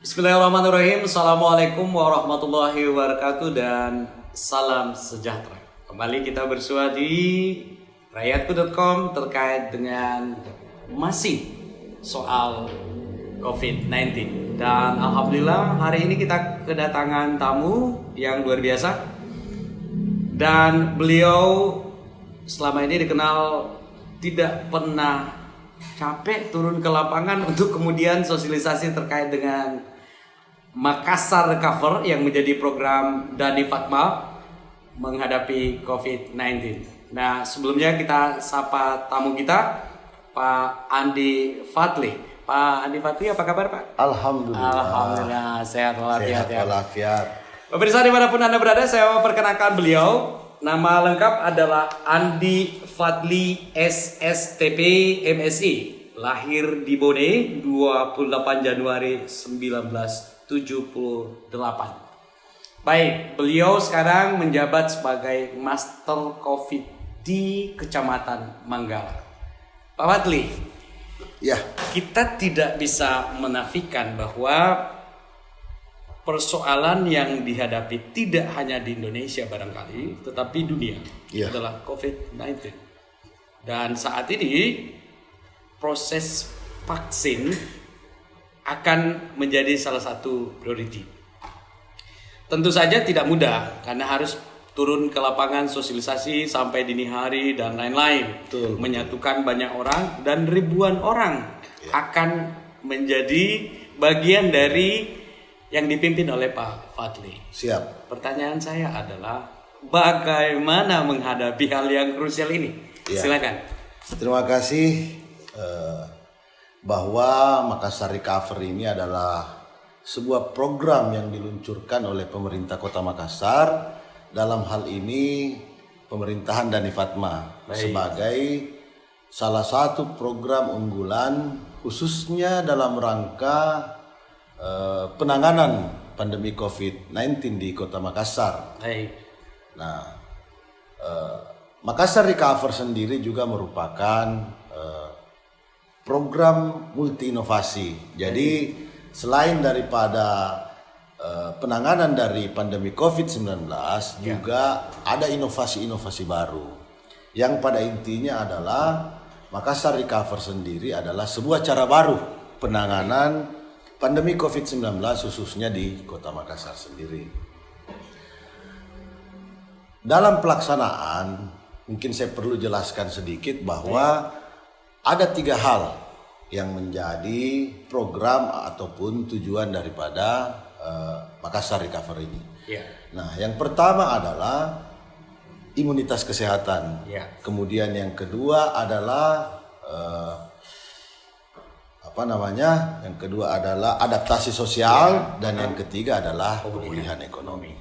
Bismillahirrahmanirrahim. Assalamualaikum warahmatullahi wabarakatuh dan salam sejahtera. Kembali kita bersua di rakyatku.com terkait dengan masih soal COVID-19. Dan alhamdulillah hari ini kita kedatangan tamu yang luar biasa. Dan beliau selama ini dikenal tidak pernah capek turun ke lapangan untuk kemudian sosialisasi terkait dengan Makassar Recover yang menjadi program Dhani Fatma menghadapi COVID-19. Nah, sebelumnya kita sapa tamu kita, Pak Andi Fadli. Pak Andi Fadli, apa kabar Pak? Alhamdulillah. Alhamdulillah, sehat walafiat. Sehat walafiat. Pemirsa dimanapun Anda berada, saya mau perkenalkan beliau. Nama lengkap adalah Andi Fadli SSTP MSI. Lahir di Bone 28 Januari 1978. Baik, beliau sekarang menjabat sebagai Master COVID di Kecamatan Manggala. Pak Fadli, Ya, kita tidak bisa menafikan bahwa persoalan yang dihadapi tidak hanya di Indonesia barangkali, tetapi dunia adalah COVID-19. Dan saat ini proses vaksin akan menjadi salah satu priority. Tentu saja tidak mudah karena harus turun ke lapangan sosialisasi sampai dini hari dan lain-lain. Betul. Menyatukan banyak orang dan ribuan orang akan menjadi bagian dari yang dipimpin oleh Pak Fadli. siap. Pertanyaan saya adalah bagaimana menghadapi hal yang krusial ini? Ya. Silakan. Terima kasih bahwa Makassar Recover ini adalah sebuah program yang diluncurkan oleh pemerintah Kota Makassar. Dalam hal ini pemerintahan Dhani Fatma sebagai salah satu program unggulan khususnya dalam rangka penanganan pandemi COVID-19 di Kota Makassar. Baik. Nah, Makassar Recover sendiri juga merupakan program multi inovasi. Jadi selain daripada penanganan dari pandemi COVID-19 juga ada inovasi-inovasi baru yang pada intinya adalah Makassar Recover sendiri adalah sebuah cara baru penanganan pandemi COVID-19 khususnya di Kota Makassar sendiri. Dalam pelaksanaan, mungkin saya perlu jelaskan sedikit bahwa ada 3 hal yang menjadi program ataupun tujuan daripada Makassar Recover ini. Nah, yang pertama adalah imunitas kesehatan. Kemudian yang kedua adalah yang kedua adalah adaptasi sosial dan yang ketiga adalah pemulihan ekonomi.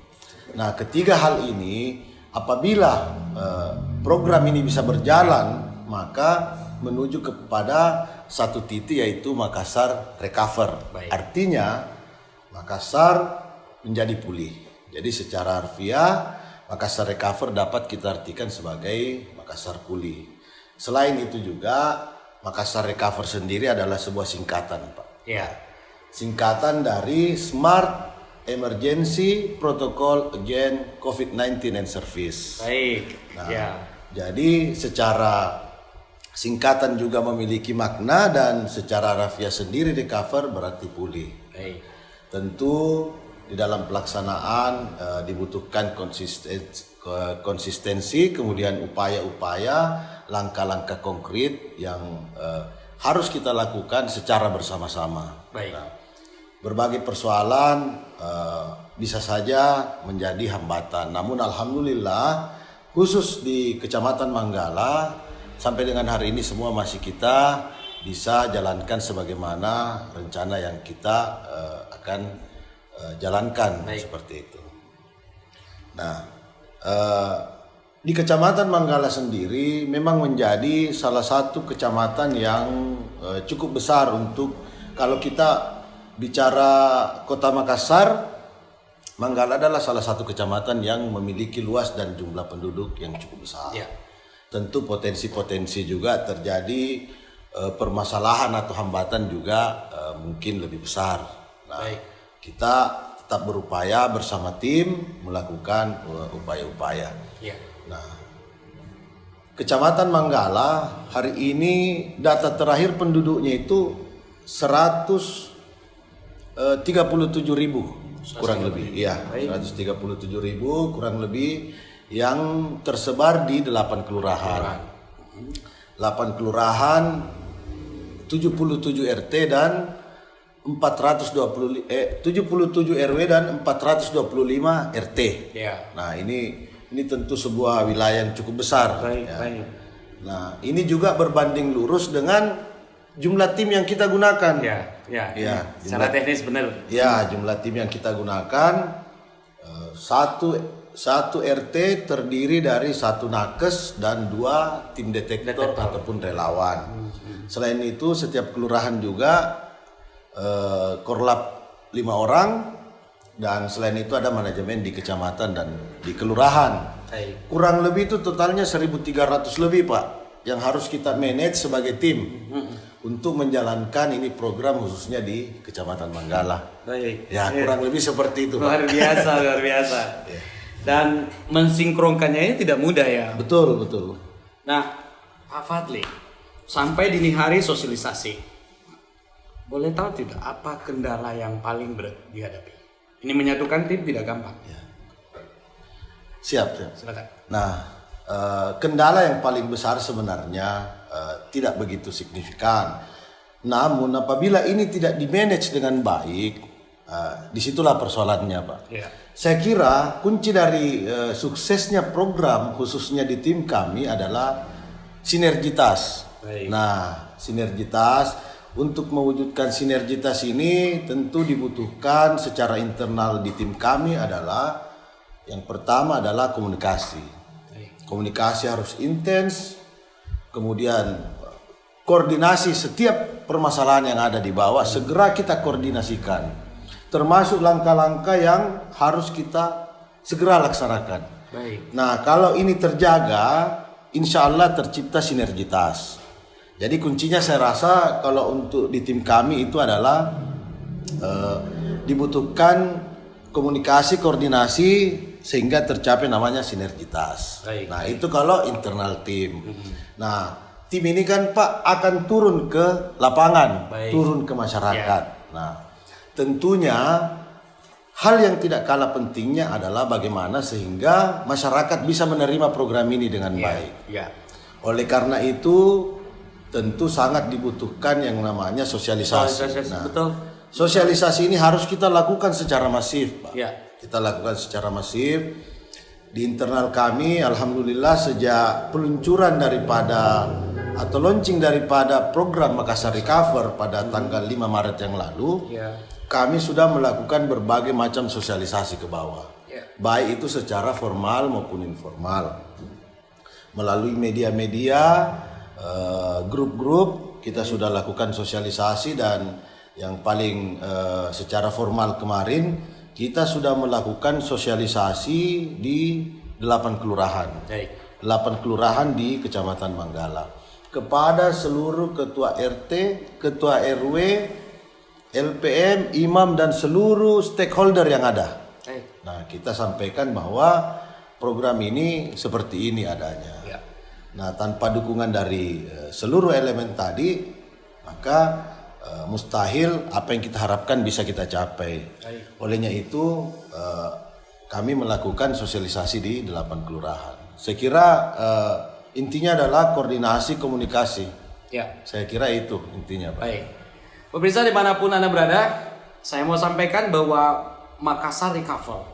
Nah, ketiga hal ini apabila program ini bisa berjalan maka menuju kepada satu titik yaitu Makassar Recover. Artinya Makassar menjadi pulih. Jadi secara harfiah Makassar Recover dapat kita artikan sebagai Makassar pulih. Selain itu juga Makassar Recover sendiri adalah sebuah singkatan, Pak. Singkatan dari Smart Emergency Protocol Against COVID-19 and Service. Baik. Nah, jadi secara singkatan juga memiliki makna dan secara harfiah sendiri recover berarti pulih. Tentu di dalam pelaksanaan dibutuhkan konsistensi, kemudian upaya-upaya, langkah-langkah konkret yang harus kita lakukan secara bersama-sama. Nah, berbagai persoalan bisa saja menjadi hambatan. Namun alhamdulillah khusus di Kecamatan Manggala sampai dengan hari ini semua masih kita bisa jalankan sebagaimana rencana yang kita akan jalankan seperti itu. Nah, di Kecamatan Manggala sendiri memang menjadi salah satu kecamatan yang cukup besar untuk kalau kita bicara Kota Makassar, Manggala adalah salah satu kecamatan yang memiliki luas dan jumlah penduduk yang cukup besar. Tentu potensi-potensi juga terjadi permasalahan atau hambatan juga mungkin lebih besar. Nah, kita tetap berupaya bersama tim melakukan upaya-upaya. Ya. Nah, Kecamatan Manggala hari ini data terakhir penduduknya itu 137.000 kurang lebih. Iya, 137.000 kurang lebih yang tersebar di 8 kelurahan. 8 kelurahan, 77 RT dan 77 RW dan 425 RT. Ya. Nah, ini tentu sebuah wilayah yang cukup besar. Baik. Nah, ini juga berbanding lurus dengan jumlah tim yang kita gunakan. Ya. Secara teknis benar. Ya, jumlah tim yang kita gunakan satu RT terdiri dari 1 nakes dan 2 tim detektor ataupun relawan. Selain itu setiap kelurahan juga korlap 5 orang, dan selain itu ada manajemen di kecamatan dan di kelurahan. Kurang lebih itu totalnya 1.300 lebih, Pak, yang harus kita manage sebagai tim untuk menjalankan ini program khususnya di Kecamatan Manggala. Ya, kurang lebih seperti itu, Pak. Luar biasa. Dan mensinkronkannya ini tidak mudah ya. Betul. Nah, Pak Fadli, sampai dini hari sosialisasi, boleh tahu tidak apa kendala yang paling berat dihadapi? Ini menyatukan tim tidak gampang. Ya. Siap. Silakan. Nah, kendala yang paling besar sebenarnya tidak begitu signifikan. Namun apabila ini tidak dimanage dengan baik, disitulah persoalannya, Pak. Ya. Saya kira kunci dari suksesnya program khususnya di tim kami adalah sinergitas. Nah, sinergitas. Untuk mewujudkan sinergitas ini tentu dibutuhkan secara internal di tim kami adalah yang pertama adalah komunikasi. Komunikasi harus intens, kemudian koordinasi setiap permasalahan yang ada di bawah segera kita koordinasikan, termasuk langkah-langkah yang harus kita segera laksanakan. Nah, kalau ini terjaga, insya Allah tercipta sinergitas. Jadi kuncinya saya rasa kalau untuk di tim kami itu adalah dibutuhkan komunikasi, koordinasi sehingga tercapai namanya sinergitas. Nah, itu kalau internal tim. Nah, tim ini kan, Pak, akan turun ke lapangan, turun ke masyarakat. Nah, tentunya hal yang tidak kalah pentingnya adalah bagaimana sehingga masyarakat bisa menerima program ini dengan baik. Oleh karena itu tentu sangat dibutuhkan yang namanya sosialisasi. Nah, sosialisasi ini harus kita lakukan secara masif, Pak. Kita lakukan secara masif di internal kami. Alhamdulillah sejak peluncuran daripada atau launching daripada program Makassar Recover pada tanggal 5 Maret yang lalu, kami sudah melakukan berbagai macam sosialisasi ke bawah, baik itu secara formal maupun informal, melalui media-media, grup-grup kita sudah lakukan sosialisasi, dan yang paling secara formal kemarin kita sudah melakukan sosialisasi di 8 kelurahan. 8 kelurahan di Kecamatan Manggala kepada seluruh ketua RT, ketua RW, LPM, imam dan seluruh stakeholder yang ada. Nah, kita sampaikan bahwa program ini seperti ini adanya. Nah, tanpa dukungan dari seluruh elemen tadi, maka mustahil apa yang kita harapkan bisa kita capai. Olehnya itu kami melakukan sosialisasi di 8 kelurahan. Saya kira intinya adalah koordinasi komunikasi. Saya kira itu intinya, Pak. Pemirsa dimanapun Anda berada, saya mau sampaikan bahwa Makassar Recover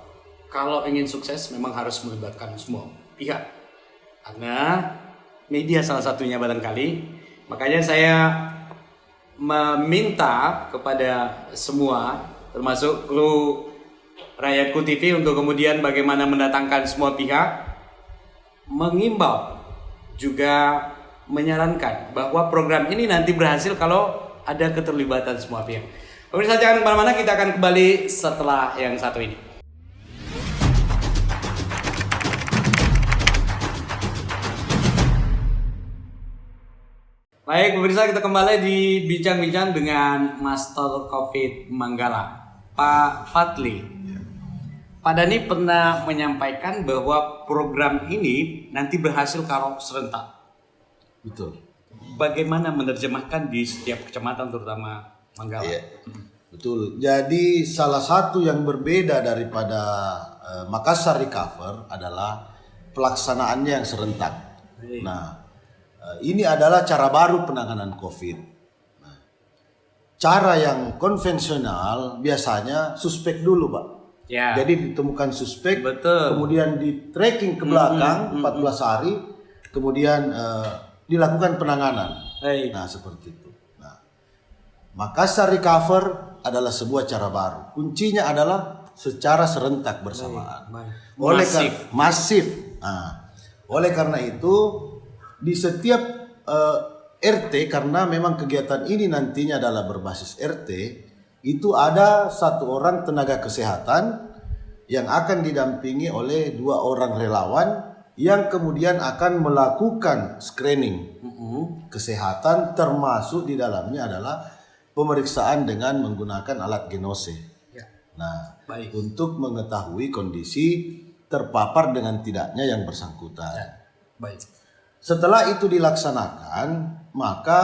kalau ingin sukses memang harus melibatkan semua pihak. Karena media salah satunya barangkali. Makanya saya meminta kepada semua, termasuk kru Rakyatku TV, untuk kemudian bagaimana mendatangkan semua pihak, mengimbau juga menyarankan bahwa program ini nanti berhasil kalau ada keterlibatan semua pihak. Pemirsa jangan kemana-mana, kita akan kembali setelah yang satu ini. Baik pemirsa, kita kembali di bincang-bincang dengan Master COVID Manggala. Pak Fadli, Pak Dhani pernah menyampaikan bahwa program ini nanti berhasil kalau serentak. Betul. Bagaimana menerjemahkan di setiap kecamatan terutama Manggala? Iya, betul. Jadi salah satu yang berbeda daripada Makassar Recover adalah pelaksanaannya yang serentak. Nah, ini adalah cara baru penanganan COVID. Cara yang konvensional biasanya suspek dulu, Pak. Ya. Jadi ditemukan suspek, Betul. kemudian di tracking ke belakang 14 hari, kemudian dilakukan penanganan. Nah, seperti itu. Nah, Makassar Recover adalah sebuah cara baru. Kuncinya adalah secara serentak bersamaan. Masif. Nah, oleh karena itu di setiap RT, karena memang kegiatan ini nantinya adalah berbasis RT, itu ada satu orang tenaga kesehatan yang akan didampingi oleh 2 orang relawan yang kemudian akan melakukan screening kesehatan, termasuk di dalamnya adalah pemeriksaan dengan menggunakan alat genose. Nah, untuk mengetahui kondisi terpapar dengan tidaknya yang bersangkutan. Setelah itu dilaksanakan, maka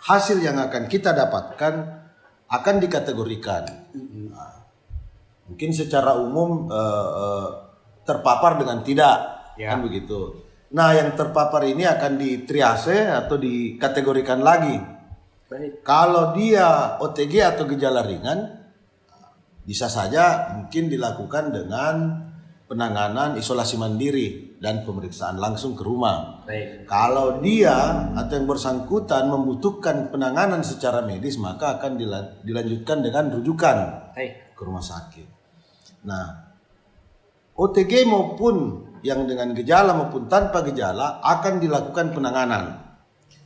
hasil yang akan kita dapatkan akan dikategorikan. Nah, mungkin secara umum terpapar dengan tidak, kan begitu. Nah, yang terpapar ini akan ditriase atau dikategorikan lagi. Kalau dia OTG atau gejala ringan, bisa saja mungkin dilakukan dengan penanganan isolasi mandiri dan pemeriksaan langsung ke rumah. Kalau dia atau yang bersangkutan membutuhkan penanganan secara medis, maka akan dilanjutkan dengan rujukan ke rumah sakit. Nah, OTG maupun yang dengan gejala maupun tanpa gejala akan dilakukan penanganan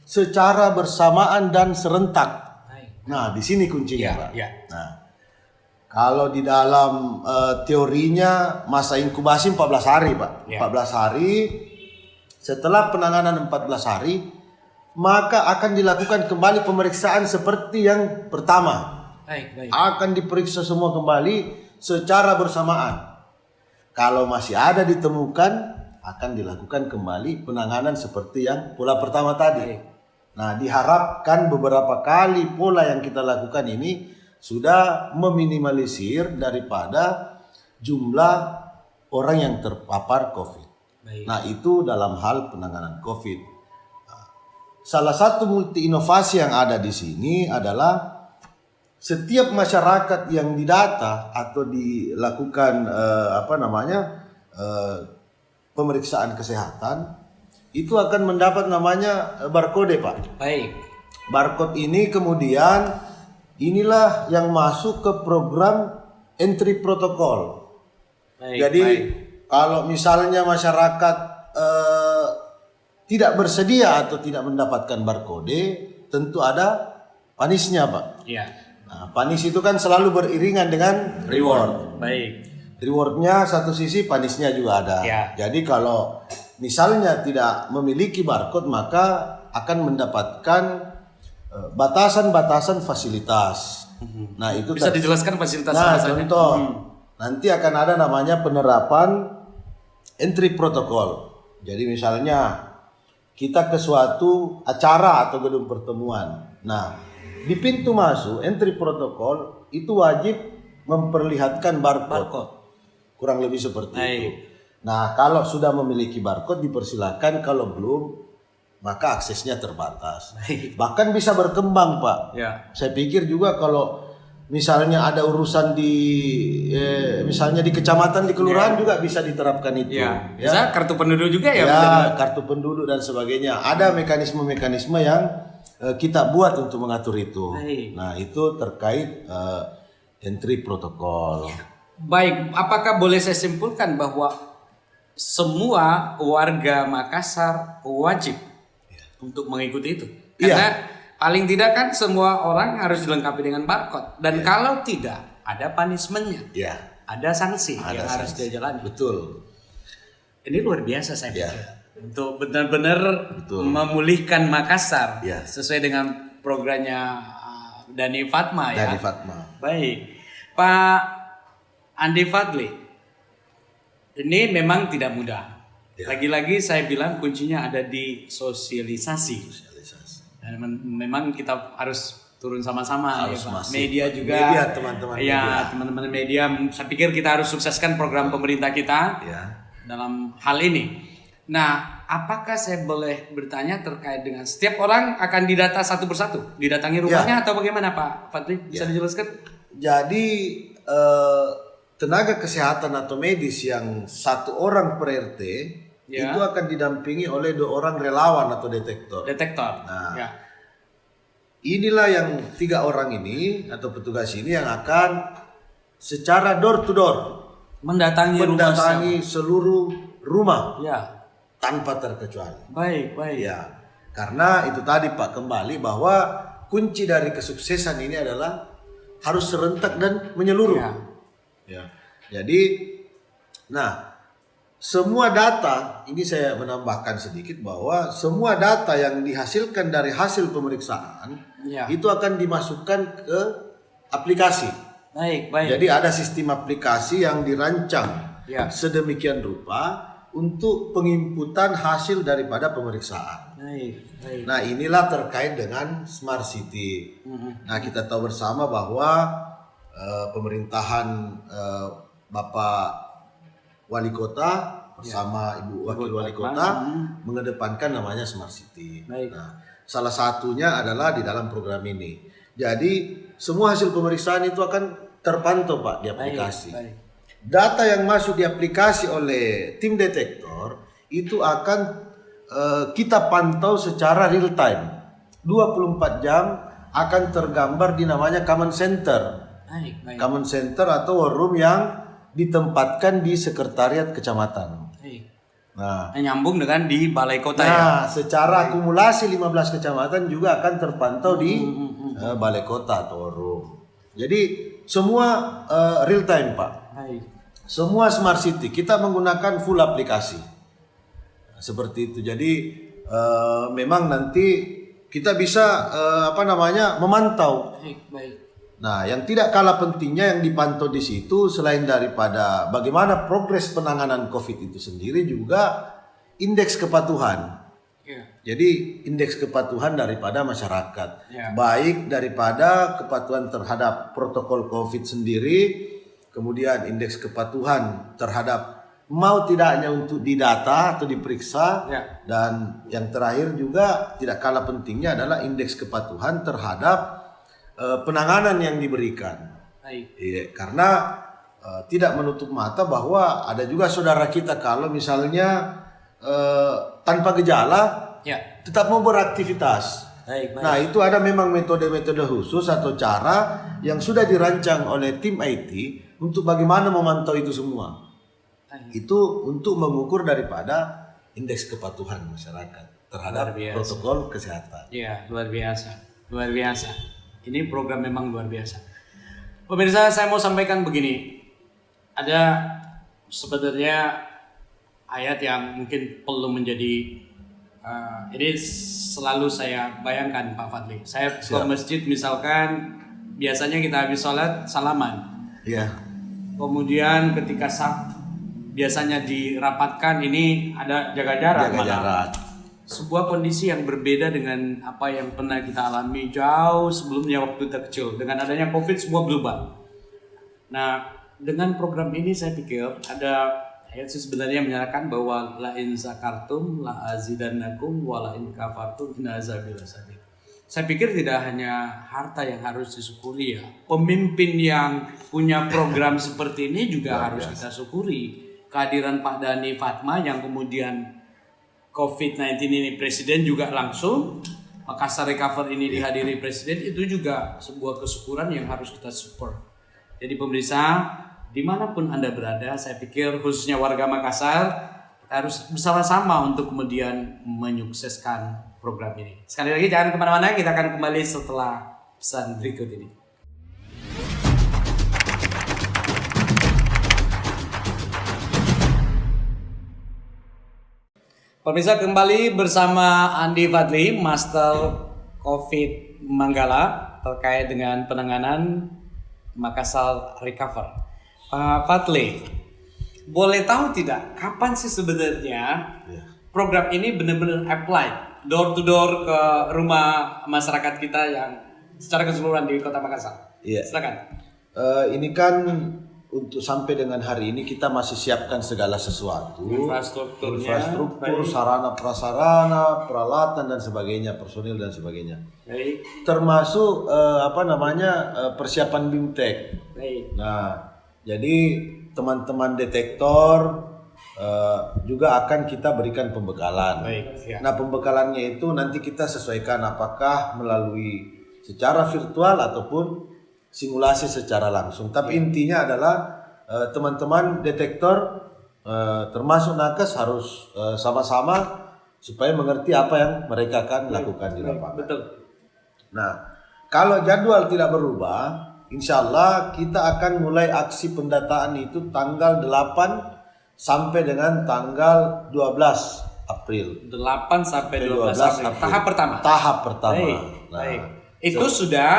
secara bersamaan dan serentak. Nah, di sini kuncinya, Pak. Nah, kalau di dalam teorinya masa inkubasi 14 hari, Pak. 14 hari. Setelah penanganan 14 hari, maka akan dilakukan kembali pemeriksaan seperti yang pertama. Akan diperiksa semua kembali secara bersamaan. Kalau masih ada ditemukan, akan dilakukan kembali penanganan seperti yang pola pertama tadi. Nah, diharapkan beberapa kali pola yang kita lakukan ini sudah meminimalisir daripada jumlah orang yang terpapar COVID. Nah, itu dalam hal penanganan COVID. Salah satu multi inovasi yang ada di sini adalah setiap masyarakat yang didata atau dilakukan pemeriksaan kesehatan itu akan mendapat namanya barcode, Pak. Barcode ini kemudian inilah yang masuk ke program entry protokol. Jadi kalau misalnya masyarakat tidak bersedia atau tidak mendapatkan barcode, tentu ada panisnya, Pak. Nah, panis itu kan selalu beriringan dengan reward. Rewardnya satu sisi, panisnya juga ada. Jadi kalau misalnya tidak memiliki barcode, maka akan mendapatkan batasan-batasan fasilitas. Nah, itu bisa dijelaskan fasilitas. Nah, contoh nanti akan ada namanya penerapan entry protokol. Jadi misalnya kita ke suatu acara atau gedung pertemuan. Nah, di pintu masuk entry protokol itu wajib memperlihatkan barcode. Kurang lebih seperti itu. Nah, kalau sudah memiliki barcode dipersilakan, kalau belum maka aksesnya terbatas. Bahkan bisa berkembang, Pak. Saya pikir juga kalau misalnya ada urusan di misalnya di kecamatan, di kelurahan juga bisa diterapkan itu. Bisa kartu penduduk juga ya. Kartu penduduk dan sebagainya. Ada mekanisme-mekanisme yang kita buat untuk mengatur itu. Nah, itu terkait entry protokol. Baik, apakah boleh saya simpulkan bahwa semua warga Makassar wajib untuk mengikuti itu? Karena paling tidak kan semua orang harus dilengkapi dengan barcode. Dan kalau tidak, ada punishment-nya. Ada sanksi yang harus dia jalani. Betul. Ini luar biasa saya pikir. Untuk benar-benar memulihkan Makassar sesuai dengan programnya Dhani Fatma. Dhani Fatma. Baik. Pak Andi Fadli, ini memang tidak mudah. Ya. Lagi-lagi saya bilang kuncinya ada di sosialisasi. Dan memang kita harus turun sama-sama Harus ya Pak. masif. Media juga. Media, teman-teman Ya, media. teman-teman media. Saya pikir kita harus sukseskan program pemerintah kita Ya. dalam hal ini. Nah, apakah saya boleh bertanya terkait dengan setiap orang akan didata satu persatu, didatangi rumahnya atau bagaimana Pak Fadli? Bisa dijelaskan? Jadi tenaga kesehatan atau medis yang 1 orang per RT itu akan didampingi oleh 2 orang relawan atau detektor. Nah, Ya. inilah yang 3 orang ini atau petugas ini yang akan secara door to door mendatangi seluruh rumah tanpa terkecuali. Baik. Ya, karena itu tadi Pak, kembali bahwa kunci dari kesuksesan ini adalah harus serentak dan menyeluruh. Ya. Jadi, nah, semua data ini saya menambahkan sedikit bahwa semua data yang dihasilkan dari hasil pemeriksaan itu akan dimasukkan ke aplikasi. Baik. Jadi ada sistem aplikasi yang dirancang sedemikian rupa untuk penginputan hasil daripada pemeriksaan. Baik. Nah, inilah terkait dengan Smart City. Nah, kita tahu bersama bahwa pemerintahan Bapak Wali Kota bersama Ibu Wakil Wali Kota mengedepankan namanya Smart City. Nah, salah satunya adalah di dalam program ini. Jadi, semua hasil pemeriksaan itu akan terpantau Pak di aplikasi. Baik. Data yang masuk di aplikasi oleh tim detektor itu akan kita pantau secara real time. 24 jam akan tergambar di namanya command center. Baik. Command center atau war room yang ditempatkan di sekretariat kecamatan. Nah, nyambung dengan di balai kota secara akumulasi 15 kecamatan juga akan terpantau di balai kota atau war room. Jadi semua real time Pak. Semua Smart City kita menggunakan full aplikasi. Seperti itu. Jadi memang nanti kita bisa memantau. Baik. Nah, yang tidak kalah pentingnya yang dipantau di situ selain daripada bagaimana progres penanganan COVID itu sendiri juga indeks kepatuhan. Jadi indeks kepatuhan daripada masyarakat, baik daripada kepatuhan terhadap protokol COVID sendiri, kemudian indeks kepatuhan terhadap mau tidaknya untuk didata atau diperiksa, dan yang terakhir juga tidak kalah pentingnya adalah indeks kepatuhan terhadap penanganan yang diberikan. Karena tidak menutup mata bahwa ada juga saudara kita kalau misalnya tanpa gejala tetap mau beraktivitas. Nah, itu ada memang metode-metode khusus atau cara yang sudah dirancang oleh tim IT untuk bagaimana memantau itu semua. Itu untuk mengukur daripada indeks kepatuhan masyarakat terhadap protokol kesehatan. Iya, luar biasa. Ini program memang luar biasa. Pemirsa, saya mau sampaikan begini. Ada sebenarnya ayat yang mungkin perlu menjadi ini selalu saya bayangkan Pak Fadli. Saya ke masjid misalkan biasanya kita habis sholat salaman. Kemudian ketika biasanya dirapatkan ini ada jaga jarak. Sebuah kondisi yang berbeda dengan apa yang pernah kita alami jauh sebelumnya waktu kita kecil. Dengan adanya COVID semua berubah. Nah, dengan program ini saya pikir ada ayat sebenarnya menyatakan bahwa la in zakartum la azidannakum wa la in kafartum inna azabi lasadid. Saya pikir tidak hanya harta yang harus disyukuri ya. Pemimpin yang punya program seperti ini juga harus kita syukuri. Kehadiran Pak Dhani Fatma yang kemudian COVID-19 ini Presiden juga langsung, Makassar Recover ini dihadiri Presiden, itu juga sebuah kesyukuran yang harus kita support. Jadi pemirsa, dimanapun Anda berada, saya pikir khususnya warga Makassar, kita harus bersama-sama untuk kemudian menyukseskan program ini. Sekali lagi jangan kemana-mana, kita akan kembali setelah pesan berikut ini. Pemirsa, kembali bersama Andi Fadli, Master COVID Manggala terkait dengan penanganan Makassar Recover. Pak Fadli, boleh tahu tidak kapan sih sebenarnya program ini benar-benar apply door to door ke rumah masyarakat kita yang secara keseluruhan di Kota Makassar? Iya. Silakan. Ini kan untuk sampai dengan hari ini kita masih siapkan segala sesuatu, infrastruktur, sarana prasarana, peralatan dan sebagainya, personil dan sebagainya. Baik. Termasuk persiapan BIMTEK. Baik. Nah, jadi teman-teman detektor juga akan kita berikan pembekalan. Baik, ya. Nah, pembekalannya itu nanti kita sesuaikan apakah melalui secara virtual ataupun simulasi secara langsung. Tapi intinya adalah teman-teman detektor termasuk nakes harus sama-sama supaya mengerti apa yang mereka akan lakukan di lapangan. Betul. Nah, kalau jadwal tidak berubah, insya Allah kita akan mulai aksi pendataan itu tanggal 8 sampai dengan tanggal 12 April. 8 sampai 12 April. Tahap pertama. Tahap pertama. Baik. Nah, Baik. Itu sudah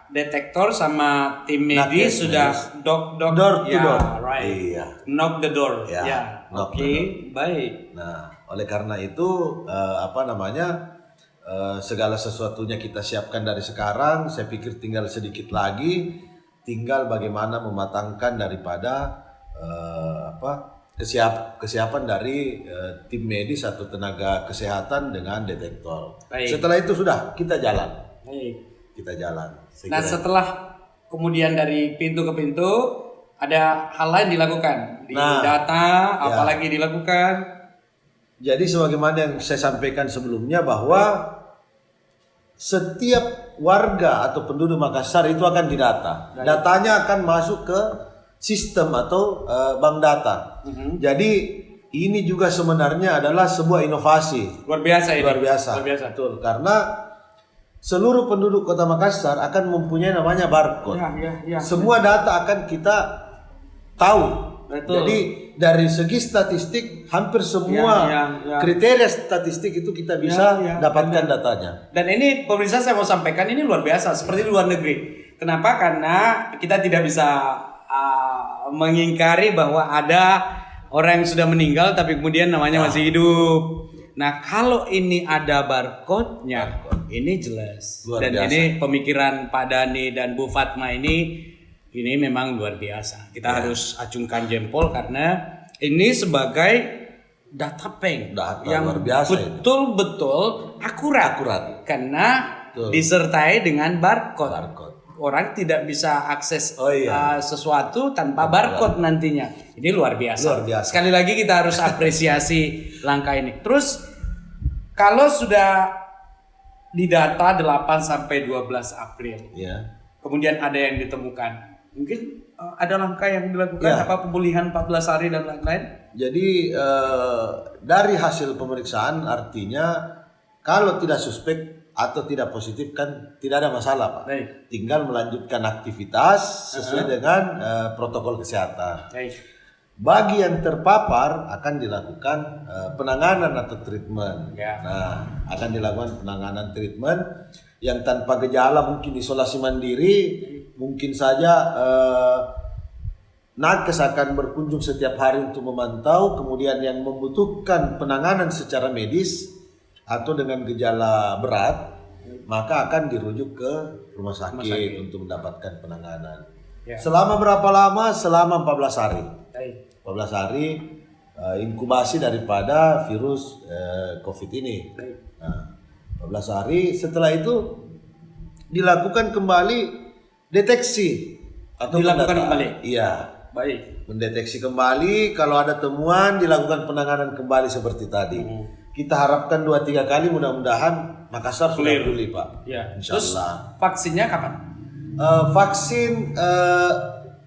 detektor sama tim medis sudah door to door. Right. Iya. Knock the door. Ya, Oke, baik. Nah, oleh karena itu segala sesuatunya kita siapkan dari sekarang. Saya pikir tinggal sedikit lagi, tinggal bagaimana mematangkan daripada kesiapan dari tim medis atau tenaga kesehatan dengan detektor. Baik. Setelah itu sudah kita jalan. Baik. Kita jalan. Nah, setelah kemudian dari pintu ke pintu ada hal lain dilakukan di data, apalagi dilakukan. Jadi sebagaimana yang saya sampaikan sebelumnya bahwa setiap warga atau penduduk Makassar itu akan didata. Datanya akan masuk ke sistem atau bank data. Jadi ini juga sebenarnya adalah sebuah inovasi. Luar biasa ini. Luar biasa. Betul. Karena seluruh penduduk Kota Makassar akan mempunyai namanya barcode. Ya. Semua data akan kita tahu. Betul. Jadi dari segi statistik hampir semua kriteria statistik itu kita bisa dapatkan datanya. Dan ini pemirsa saya mau sampaikan ini luar biasa seperti di luar negeri. Kenapa? Karena kita tidak bisa mengingkari bahwa ada orang yang sudah meninggal tapi kemudian namanya masih hidup. Nah, kalau ini ada barcode-nya, ini jelas. Dan ini pemikiran Pak Dhani dan Bu Fatma ini memang luar biasa. Kita harus acungkan jempol karena ini sebagai data bank yang luar biasa betul-betul akurat. Karena disertai dengan barcode. Orang tidak bisa akses sesuatu tanpa barcode nantinya. Ini luar biasa. Sekali lagi kita harus apresiasi langkah ini. Terus kalau sudah didata 8 sampai 12 April. Kemudian ada yang ditemukan. Mungkin ada langkah yang dilakukan pemulihan 14 hari dan lain-lain. Jadi dari hasil pemeriksaan artinya kalau tidak suspek atau tidak positif kan tidak ada masalah, Pak. Baik. Tinggal melanjutkan aktivitas sesuai dengan protokol kesehatan. Baik. Bagi yang terpapar akan dilakukan penanganan atau treatment. Nah, akan dilakukan penanganan treatment yang tanpa gejala mungkin isolasi mandiri, mungkin saja nakes akan berkunjung setiap hari untuk memantau, kemudian yang membutuhkan penanganan secara medis atau dengan gejala berat, maka akan dirujuk ke rumah sakit untuk mendapatkan penanganan. Selama berapa lama? Selama 14 hari. 14 hari inkubasi daripada virus COVID ini. Nah, 14 hari setelah itu dilakukan kembali deteksi atau dilakukan kembali. Iya. Baik. Mendeteksi kembali, kalau ada temuan dilakukan penanganan kembali seperti tadi. Kita harapkan 2-3 kali, mudah-mudahan Makassar sudah pulih, Pak. Insyaallah. Terus vaksinnya kapan? Vaksin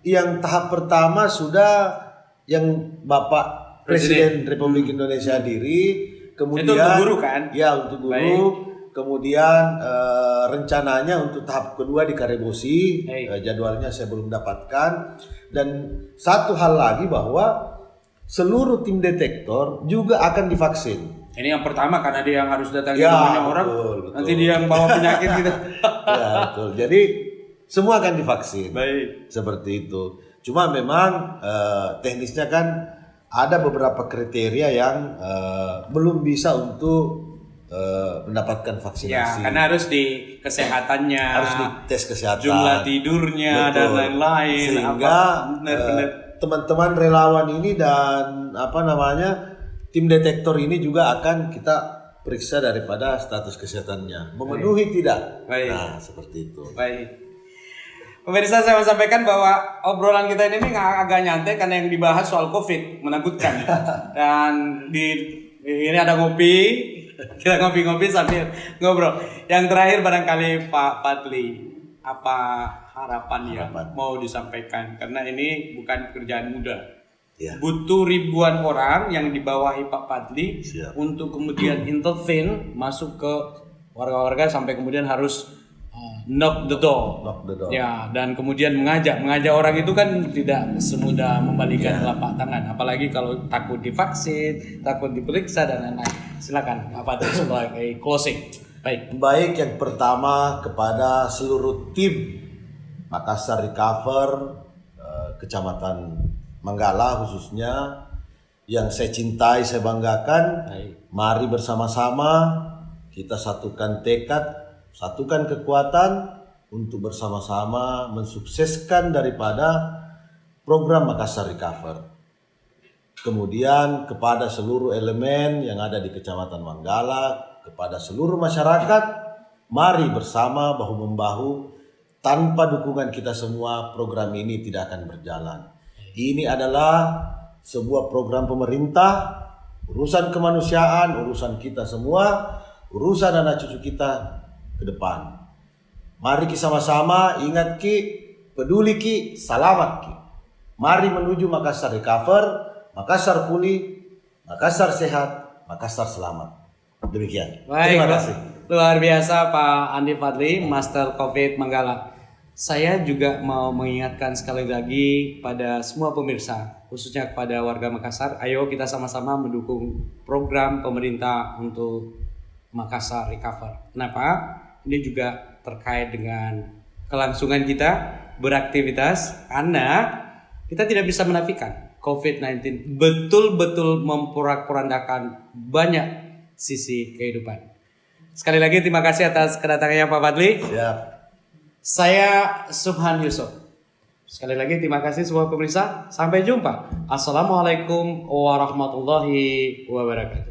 yang tahap pertama sudah yang Bapak Presiden Republik Indonesia diri, kemudian itu untuk guru kan? Ya, untuk guru. Baik. Kemudian rencananya untuk tahap kedua di Karebosi, jadwalnya saya belum dapatkan. Dan satu hal lagi bahwa seluruh tim detektor juga akan divaksin. Ini yang pertama karena dia yang harus datangi banyak orang. Betul. Nanti dia yang bawa penyakit gitu. Ya, betul. Jadi semua akan divaksin. Baik. Seperti itu. Cuma memang teknisnya kan ada beberapa kriteria yang belum bisa untuk mendapatkan vaksinasi. Ya, karena harus di kesehatannya, harus dites kesehatan, jumlah tidurnya, dan lain-lain. Sehingga teman-teman relawan ini dan tim detektor ini juga akan kita periksa daripada status kesehatannya memenuhi tidak. Baik. Nah, seperti itu. Baik. Pemirsa, saya mau sampaikan bahwa obrolan kita ini agak nyantai karena yang dibahas soal COVID menakutkan. Dan ini ada ngopi, kita ngopi-ngopi sambil ngobrol. Yang terakhir barangkali Pak Fadli, apa harapan yang mau disampaikan? Karena ini bukan pekerjaan mudah. Ya. Butuh ribuan orang yang dibawahi Pak Fadli untuk kemudian intervene masuk ke warga-warga sampai kemudian harus knock the door. Ya, dan kemudian mengajak orang itu kan tidak semudah membalikan telapak tangan, apalagi kalau takut divaksin, takut diperiksa dan lain-lain. Silakan Pak Fadli sebagai closing. Baik, yang pertama kepada seluruh tim Makassar Recover, Kecamatan Manggala khususnya, yang saya cintai, saya banggakan. Mari bersama-sama kita satukan tekad, satukan kekuatan untuk bersama-sama mensukseskan daripada program Makassar Recover. Kemudian kepada seluruh elemen yang ada di Kecamatan Manggala, kepada seluruh masyarakat, mari bersama bahu-membahu. Tanpa dukungan kita semua, program ini tidak akan berjalan. Ini adalah sebuah program pemerintah, urusan kemanusiaan, urusan kita semua, urusan anak cucu kita ke depan. Mari kita sama-sama ingat Ki, peduli Ki, selamat Ki. Mari menuju Makassar Recover, Makassar pulih, Makassar sehat, Makassar selamat. Demikian. Baik, terima kasih. Luar biasa Pak Andi Fadli, Master COVID Manggala. Saya juga mau mengingatkan sekali lagi pada semua pemirsa, khususnya kepada warga Makassar, ayo kita sama-sama mendukung program pemerintah untuk Makassar Recover. Kenapa? Ini juga terkait dengan kelangsungan kita beraktivitas, karena kita tidak bisa menafikan COVID-19 betul-betul memporak-porandakan banyak sisi kehidupan. Sekali lagi terima kasih atas kedatangannya Pak Fadli. Siap. Saya Subhan Yusuf. Sekali lagi terima kasih semua pemirsa. Sampai jumpa. Assalamualaikum warahmatullahi wabarakatuh.